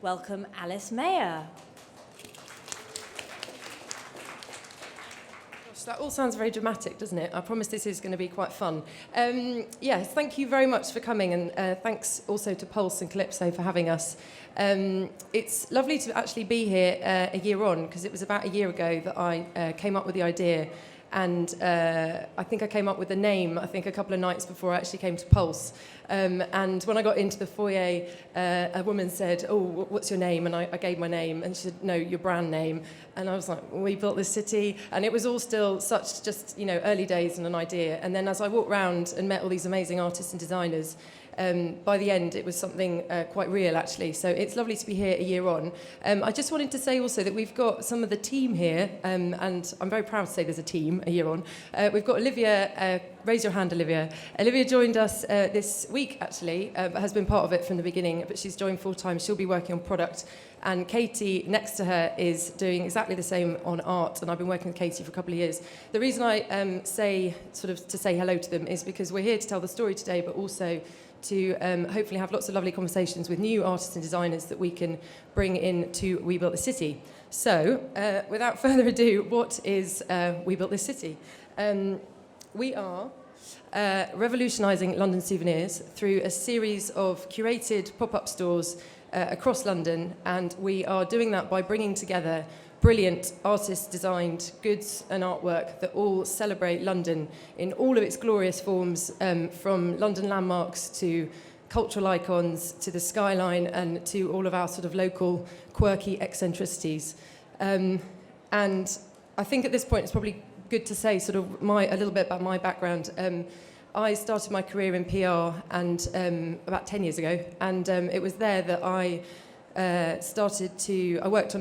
welcome Alice Mayer. That all sounds very dramatic, doesn't it? I promise this is going to be quite fun. Yes, thank you very much for coming, and thanks also to Pulse and Calypso for having us. It's lovely to actually be here a year on, because it was about a year ago that I came up with the idea, and I think I came up with the name, I think a couple of nights before I actually came to Pulse. And when I got into the foyer, a woman said, "Oh, what's your name?" And I gave my name, and she said, "No, your brand name." And I was like, "We built this city," and it was all still such just, early days and an idea. And then as I walked around and met all these amazing artists and designers, by the end, it was something quite real, actually. So it's lovely to be here a year on. I just wanted to say also that we've got some of the team here, and I'm very proud to say there's a team a year on. We've got Olivia. Raise your hand, Olivia. Olivia joined us this week, actually, but has been part of it from the beginning, but she's joined full-time. She'll be working on product. And Katie, next to her, is doing exactly the same on art, and I've been working with Katie for a couple of years. The reason I say hello to them is because we're here to tell the story today, but also to hopefully have lots of lovely conversations with new artists and designers that we can bring in to We Built This City. So, without further ado, what is We Built This City? We are revolutionising London souvenirs through a series of curated pop-up stores across London, and we are doing that by bringing together brilliant artist-designed goods and artwork that all celebrate London in all of its glorious forms, from London landmarks to cultural icons to the skyline and to all of our sort of local quirky eccentricities. And I think at this point it's probably good to say sort of a little bit about my background. I started my career in PR and about 10 years ago, and it was there that I worked on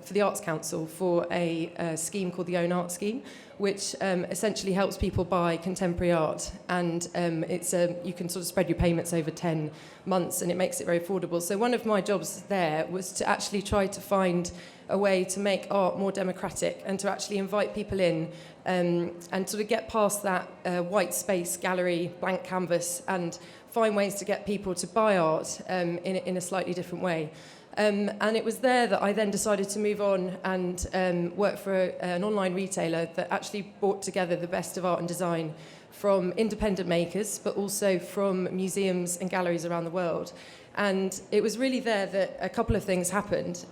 for the Arts Council for a scheme called the Own Art Scheme, which essentially helps people buy contemporary art, and you can sort of spread your payments over 10 months, and it makes it very affordable. So one of my jobs there was to actually try to find a way to make art more democratic and to actually invite people in and sort of get past that white space gallery, blank canvas, and find ways to get people to buy art in a slightly different way. And it was there that I then decided to move on and work for an online retailer that actually brought together the best of art and design from independent makers, but also from museums and galleries around the world. And it was really there that a couple of things happened.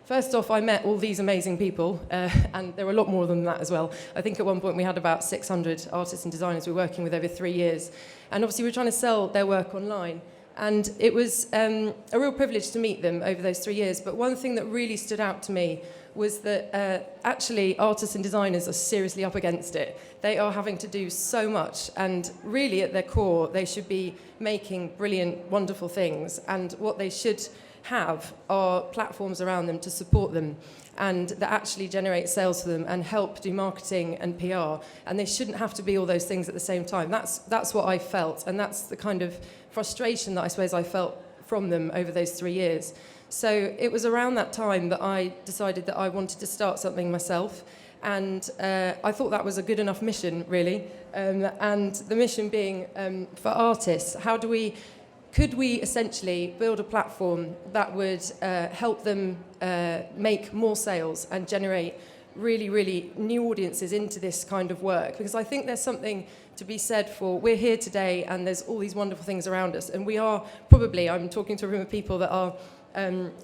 First off, I met all these amazing people, and there were a lot more than that as well. I think at one point we had about 600 artists and designers we were working with over 3 years. And obviously we were trying to sell their work online. And it was a real privilege to meet them over those 3 years. But one thing that really stood out to me was that actually artists and designers are seriously up against it. They are having to do so much, and really at their core, they should be making brilliant, wonderful things. And what they should have are platforms around them to support them and that actually generate sales for them and help do marketing and PR. And they shouldn't have to be all those things at the same time. That's what I felt, and that's the kind of frustration that I suppose I felt from them over those 3 years. So it was around that time that I decided that I wanted to start something myself, and I thought that was a good enough mission, really. And the mission being for artists, could we essentially build a platform that would help them make more sales and generate really, really new audiences into this kind of work? Because I think there's something to be said for, we're here today and there's all these wonderful things around us, and we are probably, I'm talking to a room of people that are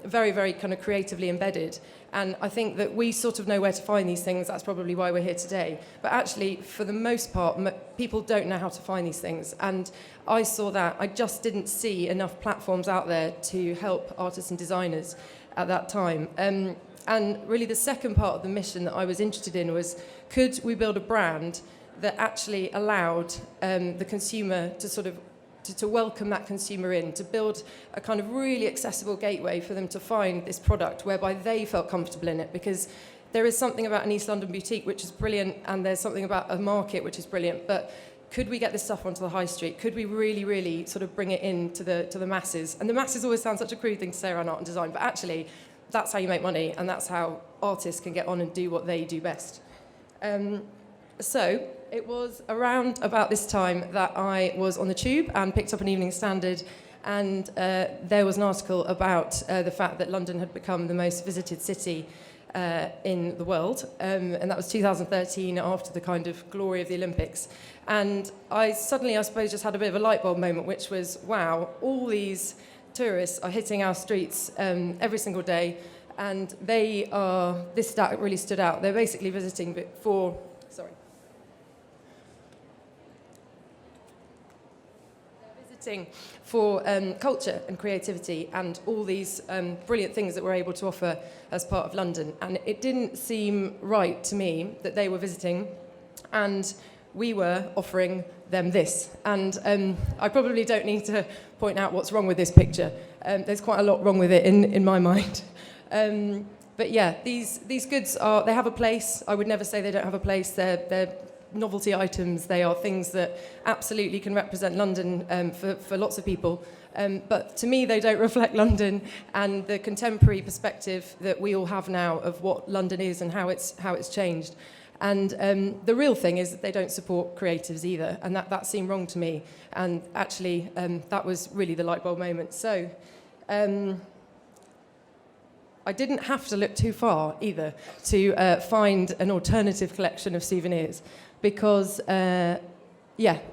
very, very kind of creatively embedded. And I think that we sort of know where to find these things. That's probably why we're here today. But actually, for the most part, people don't know how to find these things. And I saw that. I just didn't see enough platforms out there to help artists and designers at that time. And really the second part of the mission that I was interested in was, could we build a brand that actually allowed the consumer to sort of to welcome that consumer in, to build a kind of really accessible gateway for them to find this product whereby they felt comfortable in it. Because there is something about an East London boutique which is brilliant, and there's something about a market which is brilliant, but could we get this stuff onto the high street? Could we really, really sort of bring it in to the masses? And the masses always sound such a crude thing to say around art and design, but actually that's how you make money, and that's how artists can get on and do what they do best. So it was around about this time that I was on the tube and picked up an Evening Standard And there was an article about the fact that London had become the most visited city in the world, and that was 2013, after the kind of glory of the Olympics. And I suppose, just had a bit of a light bulb moment, which was, wow, all these tourists are hitting our streets every single day, and this stat really stood out. They're basically visiting for culture and creativity and all these brilliant things that we're able to offer as part of London. And it didn't seem right to me that they were visiting and we were offering them this. And I probably don't need to point out what's wrong with this picture. There's quite a lot wrong with it in my mind. But yeah, these goods they have a place. I would never say they don't have a place. They're novelty items. They are things that absolutely can represent London for lots of people. But to me, they don't reflect London and the contemporary perspective that we all have now of what London is and how it's changed. And the real thing is that they don't support creatives either, and that seemed wrong to me. And actually, that was really the light bulb moment. So I didn't have to look too far either to find an alternative collection of souvenirs, because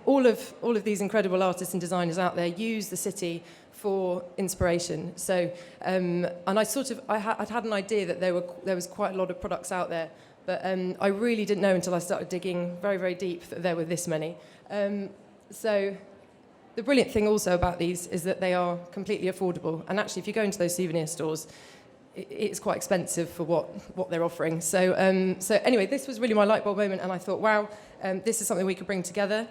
all of these incredible artists and designers out there use the city for inspiration. So and I'd had an idea that there was quite a lot of products out there, but I really didn't know until I started digging very, very deep that there were this many. So the brilliant thing also about these is that they are completely affordable. And actually, if you go into those souvenir stores, it's quite expensive for what they're offering. So anyway, this was really my light bulb moment, and I thought, wow, this is something we could bring together.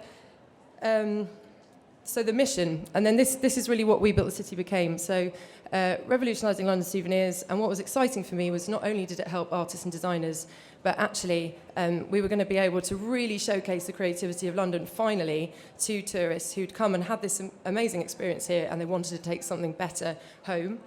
So the mission, and then this is really what We Built the City became. So revolutionising London souvenirs, and what was exciting for me was not only did it help artists and designers, but actually we were going to be able to really showcase the creativity of London finally to tourists who'd come and had this amazing experience here, and they wanted to take something better home.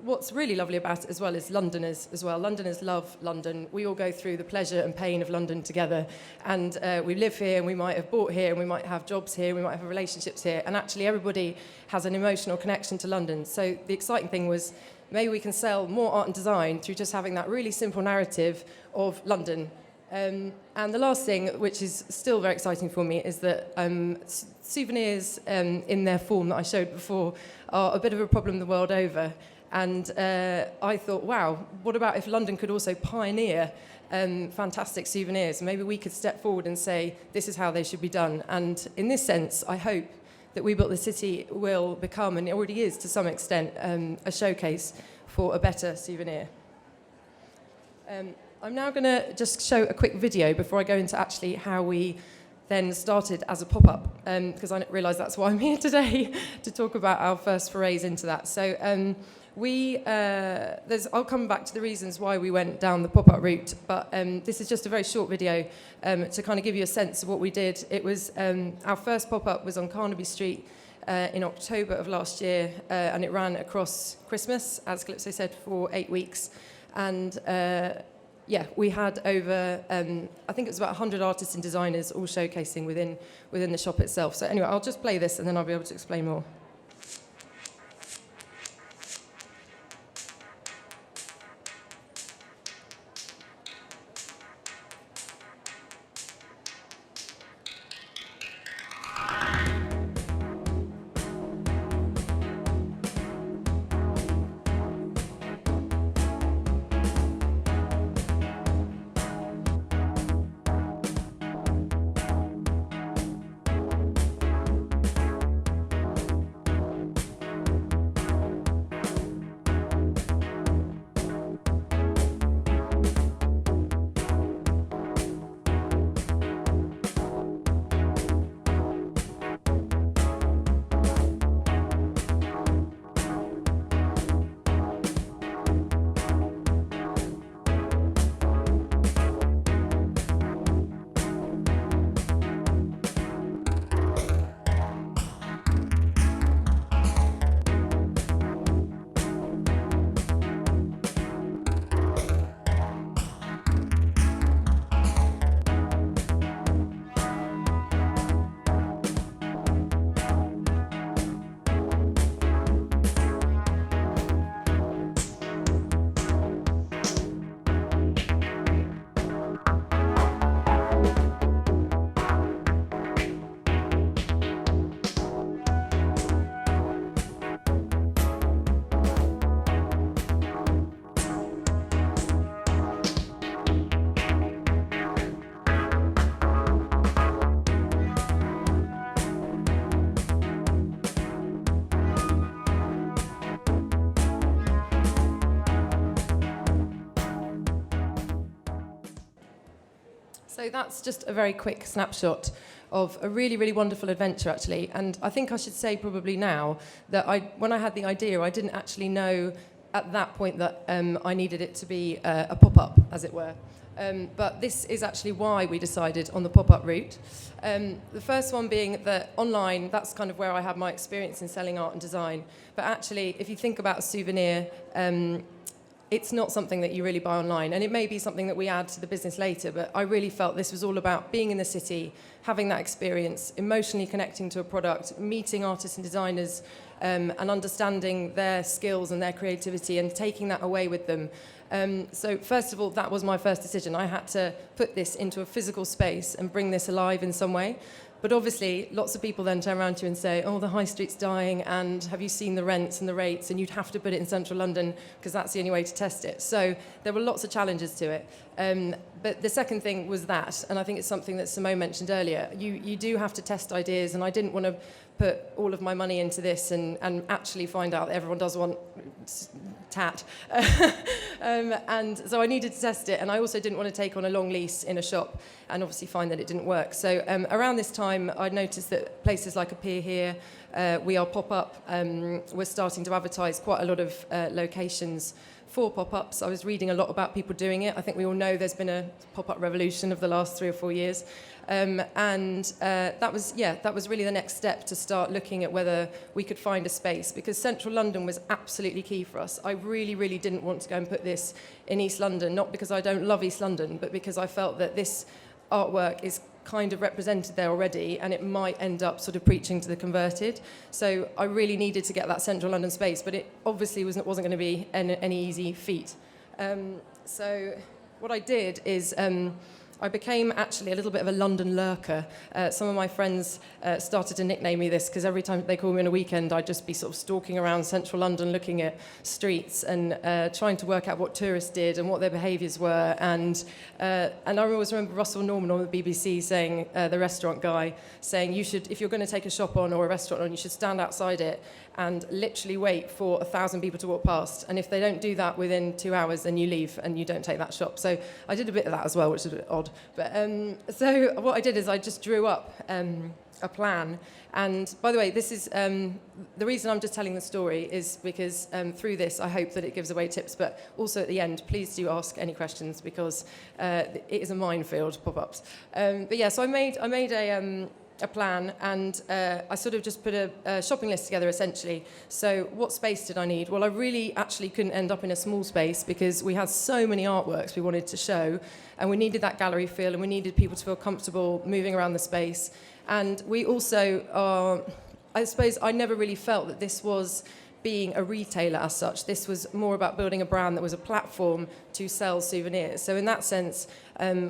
What's really lovely about it as well is Londoners as well. Londoners love London. We all go through the pleasure and pain of London together. And we live here, and we might have bought here, and we might have jobs here, we might have relationships here. And actually everybody has an emotional connection to London. So the exciting thing was maybe we can sell more art and design through just having that really simple narrative of London. And the last thing, which is still very exciting for me, is that souvenirs in their form that I showed before are a bit of a problem the world over. And I thought, wow, what about if London could also pioneer fantastic souvenirs? Maybe we could step forward and say, this is how they should be done. And in this sense, I hope that We Built the City will become, and it already is to some extent, a showcase for a better souvenir. I'm now going to just show a quick video before I go into actually how we then started as a pop-up, because I realise that's why I'm here today, to talk about our first forays into that. So I'll come back to the reasons why we went down the pop-up route, but this is just a very short video to kind of give you a sense of what we did. It was our first pop-up was on Carnaby Street in October of last year, and it ran across Christmas, as Calypso said, for 8 weeks. And we had over, I think it was about 100 artists and designers all showcasing within the shop itself. So anyway, I'll just play this and then I'll be able to explain more. So that's just a very quick snapshot of a really, really wonderful adventure, actually. And I think I should say probably now that when I had the idea, I didn't actually know at that point that I needed it to be a pop-up, as it were. But this is actually why we decided on the pop-up route. The first one being that online, that's kind of where I had my experience in selling art and design. But actually, if you think about a souvenir, it's not something that you really buy online. And it may be something that we add to the business later, but I really felt this was all about being in the city, having that experience, emotionally connecting to a product, meeting artists and designers, and understanding their skills and their creativity and taking that away with them. So first of all, that was my first decision. I had to put this into a physical space and bring this alive in some way. But obviously, lots of people then turn around to you and say, oh, the high street's dying, and have you seen the rents and the rates? And you'd have to put it in central London because that's the only way to test it. So there were lots of challenges to it. But the second thing was that, and I think it's something that Simone mentioned earlier, you do have to test ideas, and I didn't want to put all of my money into this and actually find out that everyone does want tat. And so I needed to test it, and I also didn't want to take on a long lease in a shop and obviously find that it didn't work. So around this time, I noticed that places like Appear Here, We Are Pop-Up, were starting to advertise quite a lot of locations for pop-ups. I was reading a lot about people doing it. I think we all know there's been a pop-up revolution of the last 3 or 4 years. That was really the next step to start looking at whether we could find a space, because central London was absolutely key for us. I really, really didn't want to go and put this in East London, not because I don't love East London, but because I felt that this artwork is kind of represented there already, and it might end up sort of preaching to the converted. So I really needed to get that central London space, but it obviously wasn't going to be any easy feat. So what I did is I became actually a little bit of a London lurker. Some of my friends started to nickname me this because every time they called me on a weekend, I'd just be sort of stalking around central London looking at streets and trying to work out what tourists did and what their behaviours were. And I always remember Russell Norman on the BBC saying, the restaurant guy, saying you should, if you're going to take a shop on or a restaurant on, you should stand outside it and literally wait for 1,000 people to walk past. And if they don't do that within 2 hours, then you leave and you don't take that shop. So I did a bit of that as well, which is a bit odd. But so what I did is I just drew up a plan. And by the way, this is the reason I'm just telling the story is because through this, I hope that it gives away tips. But also at the end, please do ask any questions because it is a minefield, pop-ups. But yeah, so I made a plan, and I sort of just put a shopping list together, essentially. So what space did I need? Well, I really actually couldn't end up in a small space because we had so many artworks we wanted to show, and we needed that gallery feel, and we needed people to feel comfortable moving around the space. And we also are, I suppose I never really felt that this was being a retailer as such. This was more about building a brand that was a platform to sell souvenirs. So in that sense,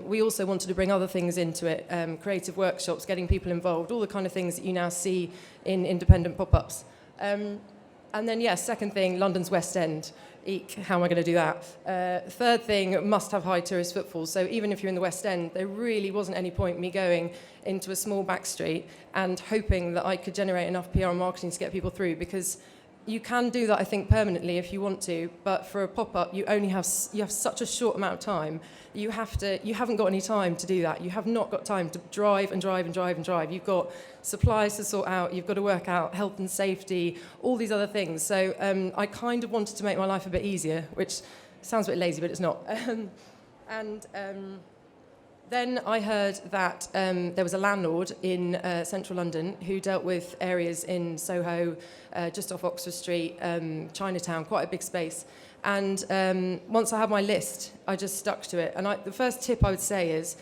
we also wanted to bring other things into it, creative workshops, getting people involved, all the kind of things that you now see in independent pop-ups. And then, yeah, second thing, London's West End. Eek, how am I going to do that? Third thing, must have high tourist footfall. So even if you're in the West End, there really wasn't any point me going into a small back street and hoping that I could generate enough PR and marketing to get people through, because you can do that, I think, permanently if you want to, but for a pop-up, you have such a short amount of time. You haven't got any time to do that. You have not got time to drive and drive and drive and drive. You've got supplies to sort out. You've got to work out health and safety, all these other things. So I kind of wanted to make my life a bit easier, which sounds a bit lazy, but it's not. Then I heard that there was a landlord in central London who dealt with areas in Soho, just off Oxford Street, Chinatown, quite a big space. And once I had my list, I just stuck to it. And the first tip I would say is,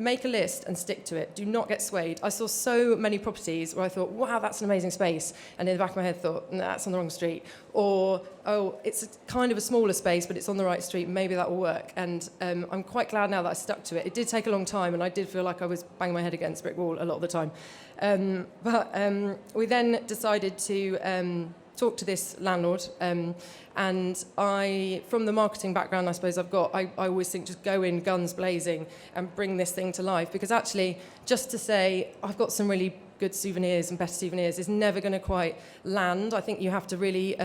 make a list and stick to it. Do not get swayed. I saw so many properties where I thought, wow, that's an amazing space. And in the back of my head thought, no, that's on the wrong street. Or, oh, it's kind of a smaller space, but it's on the right street. Maybe that will work. And I'm quite glad now that I stuck to it. It did take a long time, and I did feel like I was banging my head against a brick wall a lot of the time. But we then decided to talk to this landlord, and I, from the marketing background I suppose I've got, I always think just go in guns blazing and bring this thing to life, because actually just to say I've got some really good souvenirs and better souvenirs is never going to quite land. I think you have to really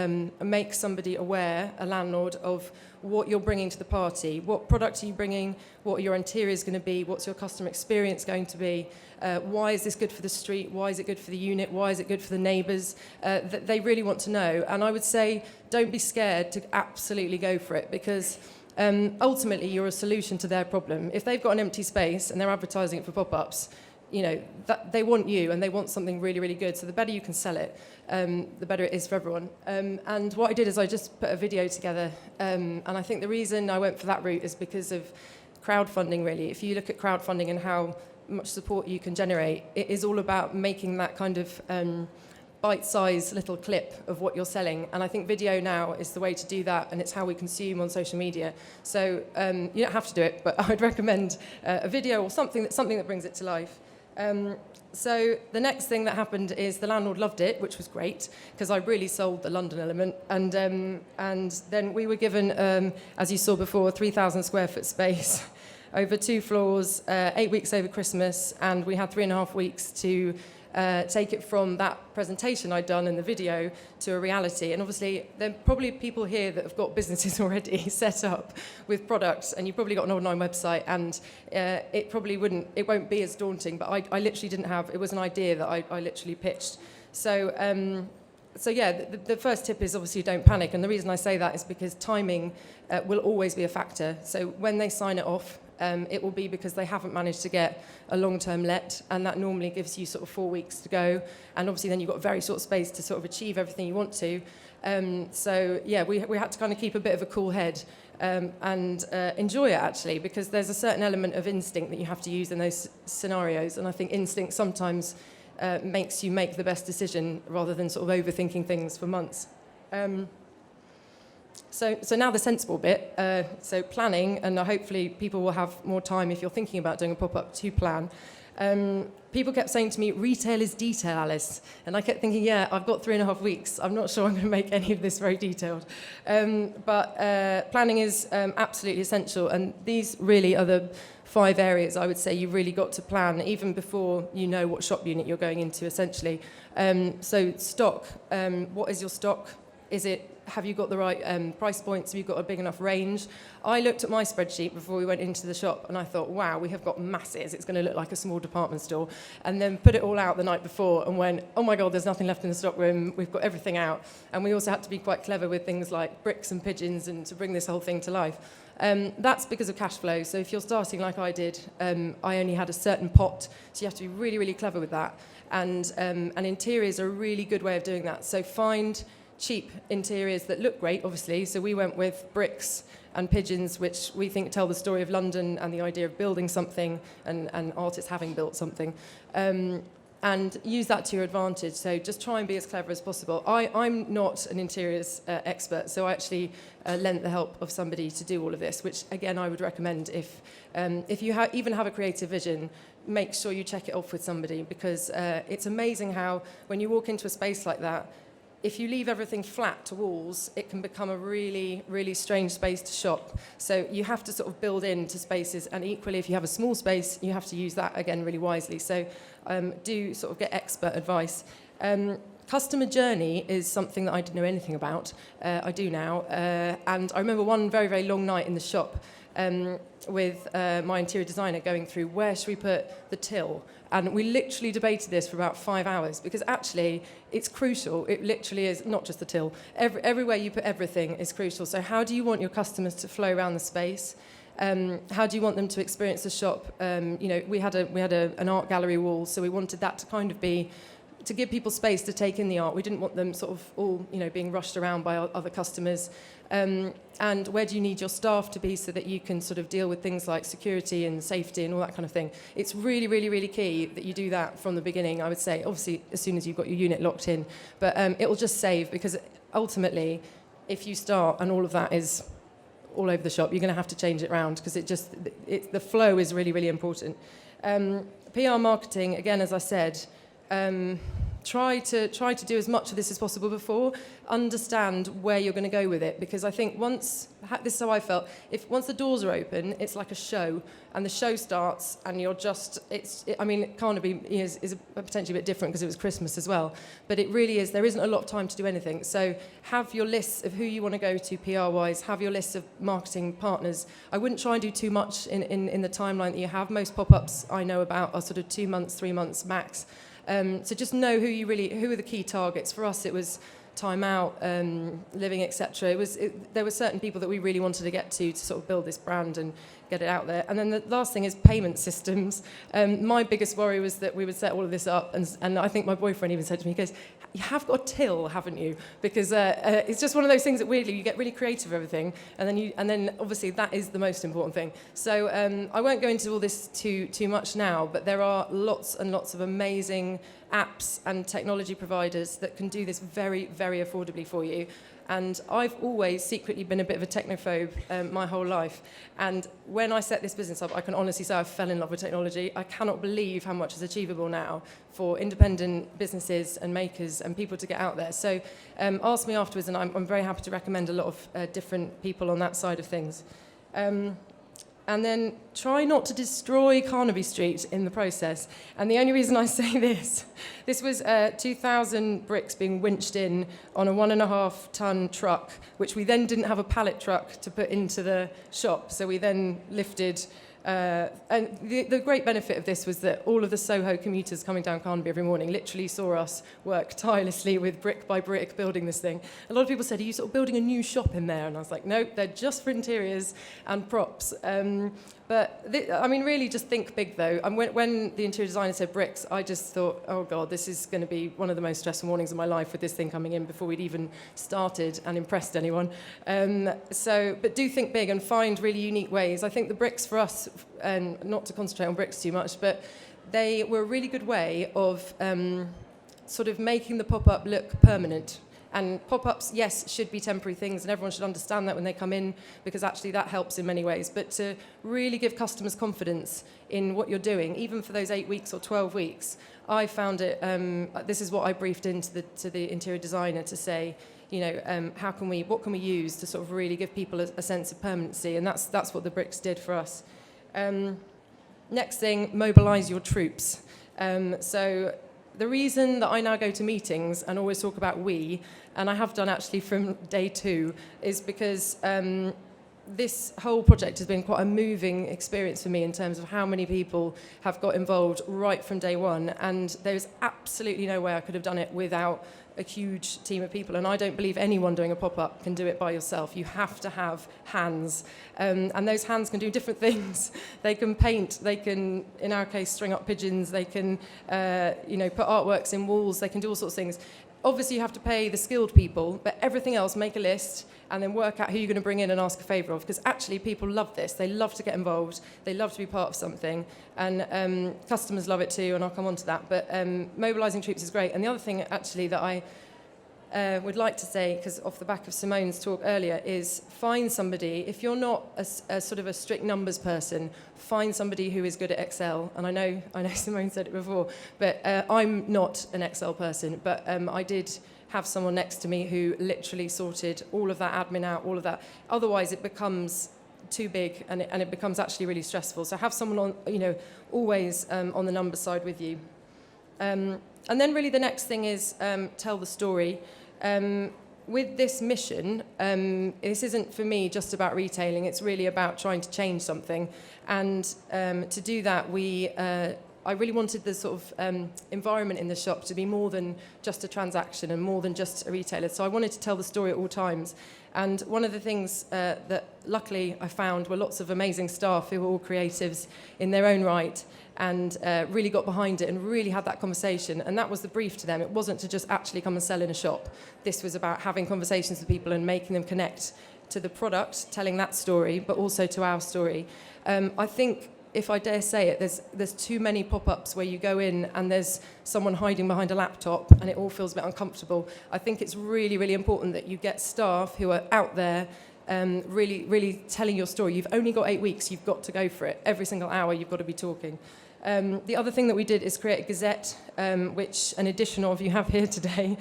make somebody aware, a landlord, of what you're bringing to the party. What product are you bringing? What are your interiors going to be? What's your customer experience going to be? Why is this good for the street? Why is it good for the unit? Why is it good for the neighbours? They really want to know. And I would say don't be scared to absolutely go for it, because ultimately you're a solution to their problem. If they've got an empty space and they're advertising it for pop-ups, that they want you and they want something really, really good. So the better you can sell it, the better it is for everyone. And what I did is I just put a video together. And I think the reason I went for that route is because of crowdfunding, really. If you look at crowdfunding and how much support you can generate, it is all about making that kind of bite-sized little clip of what you're selling. And I think video now is the way to do that, and it's how we consume on social media. So you don't have to do it, but I'd recommend a video or something that brings it to life. So the next thing that happened is the landlord loved it, which was great, because I really sold the London element. And then we were given, as you saw before, a 3,000 square foot space over 2 floors, 8 weeks over Christmas, and we had 3.5 weeks to take it from that presentation I'd done in the video to a reality. And obviously, there are probably people here that have got businesses already set up with products, and you've probably got an online website, and it won't be as daunting, but I literally didn't have, it was an idea that I literally pitched. So yeah, the first tip is obviously don't panic, and the reason I say that is because timing will always be a factor. So when they sign it off, it will be because they haven't managed to get a long-term let, and that normally gives you sort of 4 weeks to go, and obviously then you've got very short space to sort of achieve everything you want to. So yeah, we had to kind of keep a bit of a cool head and enjoy it, actually, because there's a certain element of instinct that you have to use in those scenarios, and I think instinct sometimes makes you make the best decision rather than sort of overthinking things for months. So now the sensible bit, so planning, and hopefully people will have more time if you're thinking about doing a pop-up to plan. People kept saying to me, retail is detail, Alice. And I kept thinking, yeah, I've got 3.5 weeks. I'm not sure I'm going to make any of this very detailed. But planning is absolutely essential. And these really are the 5 areas I would say you've really got to plan, even before you know what shop unit you're going into, essentially. So stock, what is your stock? Have you got the right price points? Have you got a big enough range? I looked at my spreadsheet before we went into the shop, and I thought, wow, we have got masses. It's going to look like a small department store. And then put it all out the night before and went, oh my God, there's nothing left in the stock room. We've got everything out. And we also had to be quite clever with things like bricks and pigeons and to bring this whole thing to life. That's because of cash flow. So if you're starting like I did, I only had a certain pot. So you have to be really, really clever with that. And interiors are a really good way of doing that. So find cheap interiors that look great, obviously. So we went with bricks and pigeons, which we think tell the story of London and the idea of building something and artists having built something. And use that to your advantage. So just try and be as clever as possible. I'm not an interiors expert, so I actually lent the help of somebody to do all of this, which, again, I would recommend if you even have a creative vision, make sure you check it off with somebody, because it's amazing how when you walk into a space like that, if you leave everything flat to walls, it can become a really, really strange space to shop. So you have to sort of build into spaces, and equally, if you have a small space, you have to use that, again, really wisely. So do sort of get expert advice. Customer journey is something that I didn't know anything about. I do now. And I remember one very, very long night in the shop with my interior designer going through, where should we put the till? And we literally debated this for about 5 hours, because actually it's crucial. It literally is not just the till. Everywhere you put everything is crucial. So how do you want your customers to flow around the space? How do you want them to experience the shop? We had an art gallery wall, so we wanted that to kind of be, to give people space to take in the art. We didn't want them sort of all, being rushed around by other customers. And where do you need your staff to be so that you can sort of deal with things like security and safety and all that kind of thing? It's really, really, really key that you do that from the beginning, I would say. Obviously, as soon as you've got your unit locked in. But it will just save, because ultimately, if you start and all of that is all over the shop, you're going to have to change it around, because the flow is really, really important. PR marketing, again, as I said, try to do as much of this as possible before. Understand where you're going to go with it, because I think this is how I felt. Once the doors are open, it's like a show, and the show starts, and you're just. Carnaby is potentially a bit different because it was Christmas as well, but it really is. There isn't a lot of time to do anything. So have your lists of who you want to go to PR-wise. Have your lists of marketing partners. I wouldn't try and do too much in the timeline that you have. Most pop-ups I know about are sort of 2 months, 3 months max. So just know who are the key targets. For us, it was time out, living, etc. There were certain people that we really wanted to get to sort of build this brand and get it out there. And then the last thing is payment systems. My biggest worry was that we would set all of this up, and I think my boyfriend even said to me, he goes, "You have got a till, haven't you?" Because it's just one of those things that weirdly you get really creative with everything, and then obviously that is the most important thing. So I won't go into all this too much now, but there are lots and lots of amazing apps and technology providers that can do this very, very affordably for you. And I've always secretly been a bit of a technophobe my whole life. And when I set this business up, I can honestly say I fell in love with technology. I cannot believe how much is achievable now for independent businesses and makers and people to get out there. So ask me afterwards, and I'm very happy to recommend a lot of different people on that side of things. And then try not to destroy Carnaby Street in the process. And the only reason I say this was 2,000 bricks being winched in on a 1.5-ton truck, which we then didn't have a pallet truck to put into the shop. So we then lifted. And the great benefit of this was that all of the Soho commuters coming down Carnaby every morning literally saw us work tirelessly with brick by brick building this thing. A lot of people said, "Are you sort of building a new shop in there?" And I was like, "Nope, they're just for interiors and props." Really just think big though. And when the interior designer said bricks, I just thought, oh God, this is going to be one of the most stressful mornings of my life with this thing coming in before we'd even started and impressed anyone. But do think big and find really unique ways. I think the bricks for us, and not to concentrate on bricks too much, but they were a really good way of sort of making the pop-up look permanent. And pop-ups, yes, should be temporary things, and everyone should understand that when they come in, because actually that helps in many ways. But to really give customers confidence in what you're doing, even for those 8 weeks or 12 weeks, I found it, this is what I briefed into to the interior designer to say, what can we use to sort of really give people a sense of permanency? And that's what the bricks did for us. Next thing, mobilise your troops. So the reason that I now go to meetings and always talk about we, and I have done actually from day 2, is because this whole project has been quite a moving experience for me in terms of how many people have got involved right from day 1, and there's absolutely no way I could have done it without a huge team of people, and I don't believe anyone doing a pop-up can do it by yourself. You have to have hands, and those hands can do different things. They can paint, they can, in our case, string up pigeons, they can put artworks in walls, they can do all sorts of things. Obviously you have to pay the skilled people, but everything else, make a list and then work out who you're going to bring in and ask a favour of, because actually people love this. They love to get involved, they love to be part of something, and customers love it too, and I'll come on to that. But mobilising troops is great. And the other thing actually that I would like to say, because off the back of Simone's talk earlier, is find somebody. If you're not a sort of a strict numbers person, find somebody who is good at Excel. And I know Simone said it before, but I'm not an Excel person, but I did have someone next to me who literally sorted all of that admin out, all of that. Otherwise it becomes too big, and it becomes actually really stressful. So have someone on, always on the numbers side with you. And then really the next thing is tell the story. With this mission, this isn't for me just about retailing, it's really about trying to change something. And to do that, I really wanted the sort of environment in the shop to be more than just a transaction and more than just a retailer. So I wanted to tell the story at all times. And one of the things that luckily I found were lots of amazing staff who were all creatives in their own right, and really got behind it and really had that conversation. And that was the brief to them. It wasn't to just actually come and sell in a shop. This was about having conversations with people and making them connect to the product, telling that story, but also to our story. I think, if I dare say it, there's too many pop-ups where you go in and there's someone hiding behind a laptop and it all feels a bit uncomfortable. I think it's really, really important that you get staff who are out there really telling your story. You've only got 8 weeks. You've got to go for it. Every single hour, you've got to be talking. The other thing that we did is create a gazette, which an edition of you have here today.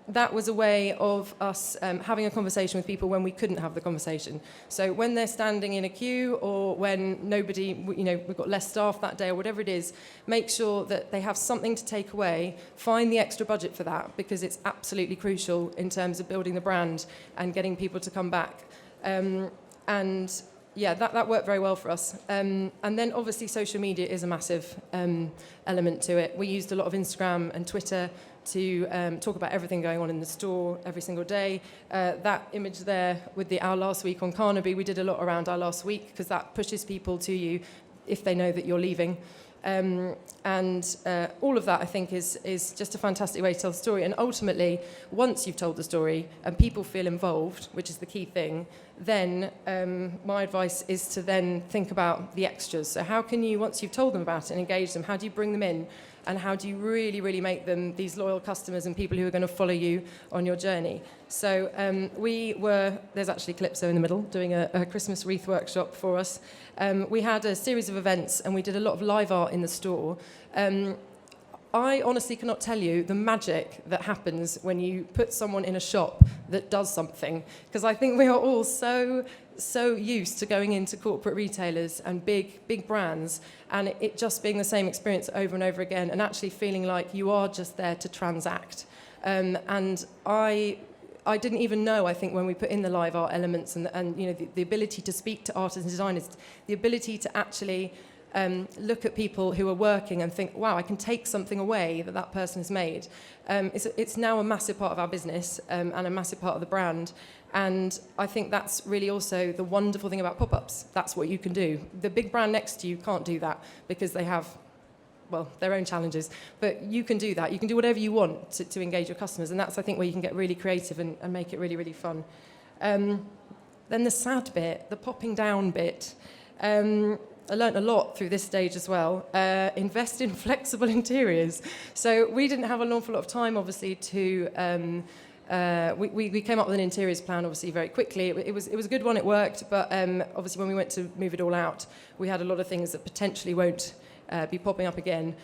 That was a way of us having a conversation with people when we couldn't have the conversation. So when they're standing in a queue, or when nobody, we've got less staff that day, or whatever it is, make sure that they have something to take away. Find the extra budget for that, because it's absolutely crucial in terms of building the brand and getting people to come back. And yeah, that worked very well for us. And then obviously social media is a massive element to it. We used a lot of Instagram and Twitter to talk about everything going on in the store every single day. That image there with our last week on Carnaby, we did a lot around our last week, because that pushes people to you if they know that you're leaving. And all of that, I think, is just a fantastic way to tell the story. And ultimately, once you've told the story and people feel involved, which is the key thing, then my advice is to then think about the extras. So how can you, once you've told them about it and engaged them, how do you bring them in? And how do you really make them these loyal customers and people who are going to follow you on your journey? So there's actually Calypso in the middle, doing a Christmas wreath workshop for us. We had a series of events, and we did a lot of live art in the store. I honestly cannot tell you the magic that happens when you put someone in a shop that does something, because I think we are all so used to going into corporate retailers and big brands, and it just being the same experience over and over again, and actually feeling like you are just there to transact. And I didn't even know, I think, when we put in the live art elements and the ability to speak to artists and designers, the ability to actually look at people who are working and think, wow, I can take something away that person has made. It's now a massive part of our business and a massive part of the brand. And I think that's really also the wonderful thing about pop-ups. That's what you can do. The big brand next to you can't do that, because they have, well, their own challenges. But you can do that. You can do whatever you want to engage your customers. And that's, I think, where you can get really creative and make it really fun. Then the sad bit, the popping down bit. I learned a lot through this stage as well. Invest in flexible interiors. So we didn't have an awful lot of time, obviously, to... we came up with an interiors plan, obviously, very quickly. It was a good one, it worked, but obviously when we went to move it all out, we had a lot of things that potentially won't be popping up again.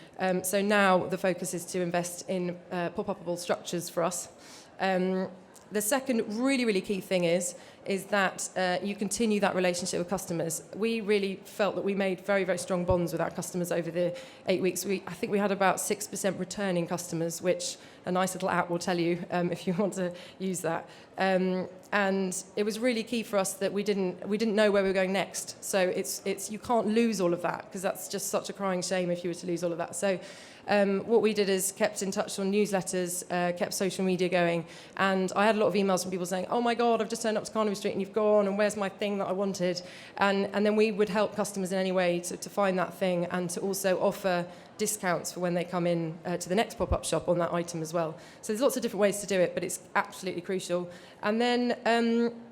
So now the focus is to invest in pop-upable structures for us. The second really key thing is that you continue that relationship with customers. We really felt that we made very strong bonds with our customers over the 8 weeks. I think we had about 6% returning customers, which a nice little app will tell you if you want to use that. And it was really key for us that we didn't know where we were going next. So it's you can't lose all of that, because that's just such a crying shame if you were to lose all of that. So what we did is kept in touch on newsletters, kept social media going, and I had a lot of emails from people saying, oh my God, I've just turned up to Carnaby Street and you've gone, and where's my thing that I wanted? And then we would help customers in any way to find that thing, and to also offer discounts for when they come in to the next pop-up shop on that item as well. So there's lots of different ways to do it, but it's absolutely crucial. And then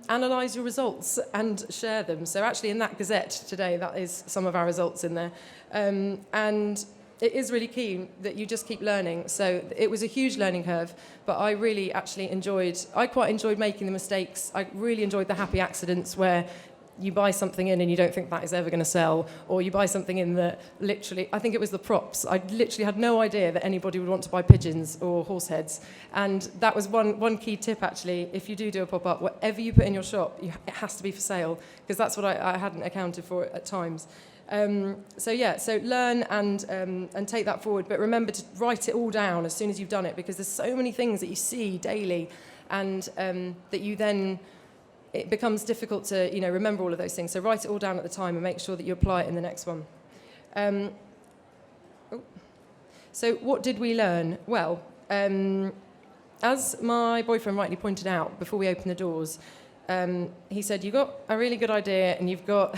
analyse your results and share them. So actually in that Gazette today, that is some of our results in there. And it is really key that you just keep learning. So it was a huge learning curve, but I really actually quite enjoyed making the mistakes. I really enjoyed the happy accidents where you buy something in and you don't think that is ever going to sell, or you buy something in that literally, I think it was the props. I literally had no idea that anybody would want to buy pigeons or horse heads. And that was one key tip, actually. If you do a pop-up, whatever you put in your shop, it has to be for sale, because that's what I hadn't accounted for at times. So learn and take that forward, but remember to write it all down as soon as you've done it, because there's so many things that you see daily, and that you then, it becomes difficult to remember all of those things. So write it all down at the time and make sure that you apply it in the next one. So what did we learn? Well, as my boyfriend rightly pointed out before we opened the doors, he said, you've got a really good idea and you've got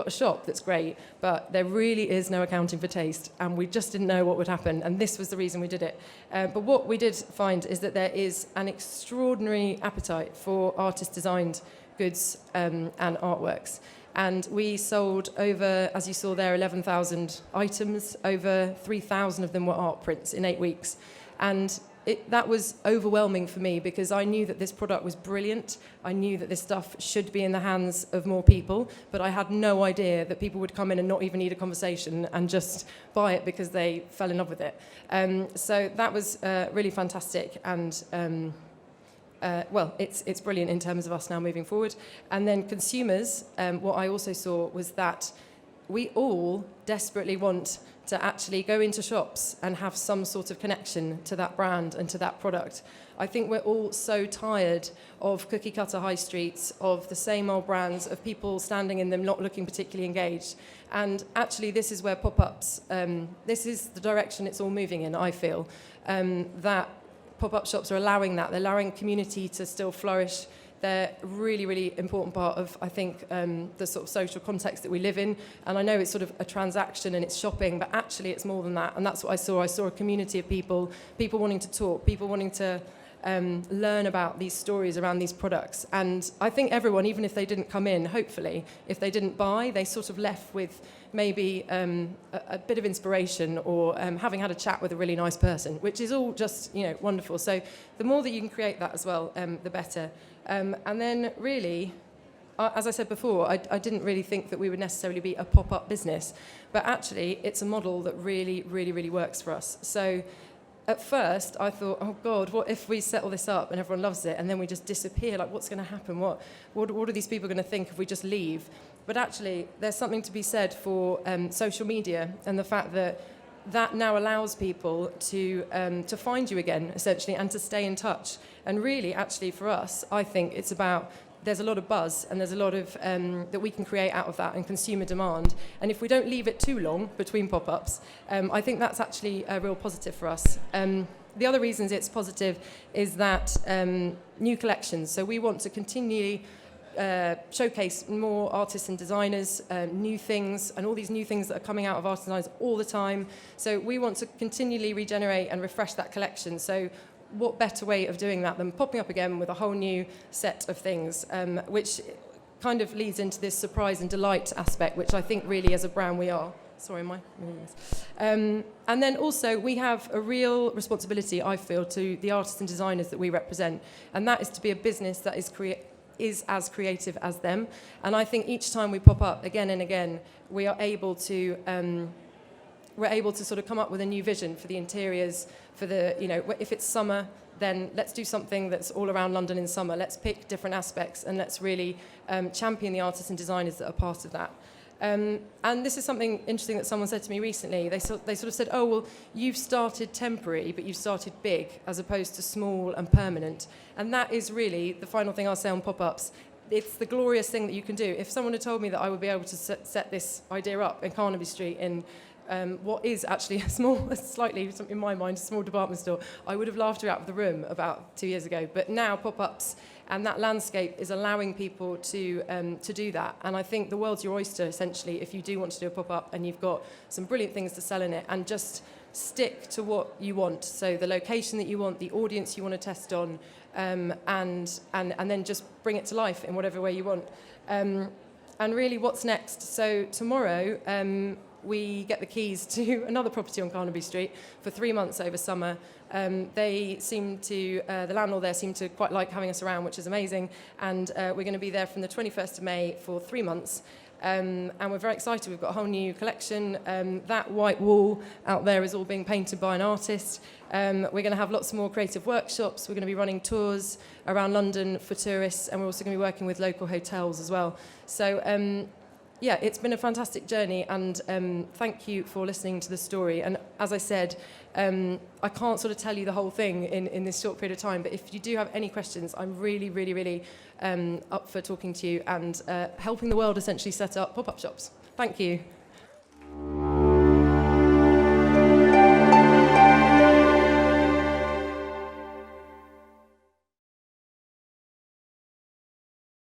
a shop that's great, but there really is no accounting for taste, and we just didn't know what would happen, and this was the reason we did it. But what we did find is that there is an extraordinary appetite for artist-designed goods and artworks. And we sold over, as you saw there, 11,000 items. Over 3,000 of them were art prints in 8 weeks. And that was overwhelming for me, because I knew that this product was brilliant. I knew that this stuff should be in the hands of more people, but I had no idea that people would come in and not even need a conversation and just buy it because they fell in love with it. So that was really fantastic, and well, it's brilliant in terms of us now moving forward. And then consumers, what I also saw was that we all desperately want to actually go into shops and have some sort of connection to that brand and to that product. I think we're all so tired of cookie cutter high streets, of the same old brands, of people standing in them not looking particularly engaged. And actually this is where pop-ups, this is the direction it's all moving in, I feel. That pop-up shops are allowing that. They're allowing community to still flourish. They're a really, really important part of, I think, the sort of social context that we live in. And I know it's sort of a transaction and it's shopping, but actually it's more than that. And that's what I saw. I saw a community of people wanting to talk, people wanting to learn about these stories around these products. And I think everyone, even if they didn't come in, hopefully, if they didn't buy, they sort of left with maybe a bit of inspiration, or having had a chat with a really nice person, which is all just, wonderful. So the more that you can create that as well, the better. And then really, as I said before, I didn't really think that we would necessarily be a pop-up business, but actually it's a model that really, really, really works for us. So at first I thought, oh God, what if we set all this up and everyone loves it and then we just disappear? Like, what's going to happen? What are these people going to think if we just leave? But actually there's something to be said for social media, and the fact that now allows people to find you again, essentially, and to stay in touch. And really, actually, for us, I think it's about, there's a lot of buzz and there's a lot of that we can create out of that, and consumer demand. And if we don't leave it too long between pop-ups, I think that's actually a real positive for us. The other reasons it's positive is that new collections. So we want to continually showcase more artists and designers, new things, and all these new things that are coming out of artists and designers all the time. So we want to continually regenerate and refresh that collection. So what better way of doing that than popping up again with a whole new set of things, which kind of leads into this surprise and delight aspect, which I think really as a brand we are. Sorry, and then also we have a real responsibility, I feel, to the artists and designers that we represent, and that is to be a business that is as creative as them. And I think each time we pop up again and again, we are able to sort of come up with a new vision for the interiors, for the, if it's summer, then let's do something that's all around London in summer. Let's pick different aspects and let's really champion the artists and designers that are part of that. And this is something interesting that someone said to me recently. They sort of said, oh, well, you've started temporary, but you've started big as opposed to small and permanent. And that is really the final thing I'll say on pop-ups. It's the glorious thing that you can do. If someone had told me that I would be able to set this idea up in Carnaby Street in what is actually slightly, in my mind, a small department store, I would have laughed her out of the room about 2 years ago. But now pop-ups and that landscape is allowing people to do that. And I think the world's your oyster, essentially, if you do want to do a pop-up and you've got some brilliant things to sell in it, and just stick to what you want. So the location that you want, the audience you want to test on, and then just bring it to life in whatever way you want. And really, what's next? So tomorrow, we get the keys to another property on Carnaby Street for 3 months over summer. They seem to, the landlord there seemed to quite like having us around, which is amazing. And we're going to be there from the 21st of May for 3 months. And we're very excited. We've got a whole new collection. That white wall out there is all being painted by an artist. We're going to have lots more creative workshops. We're going to be running tours around London for tourists, and we're also going to be working with local hotels as well. So yeah, it's been a fantastic journey, and thank you for listening to the story. And as I said, I can't sort of tell you the whole thing in this short period of time, but if you do have any questions, I'm really, really, really up for talking to you and helping the world essentially set up pop-up shops. Thank you.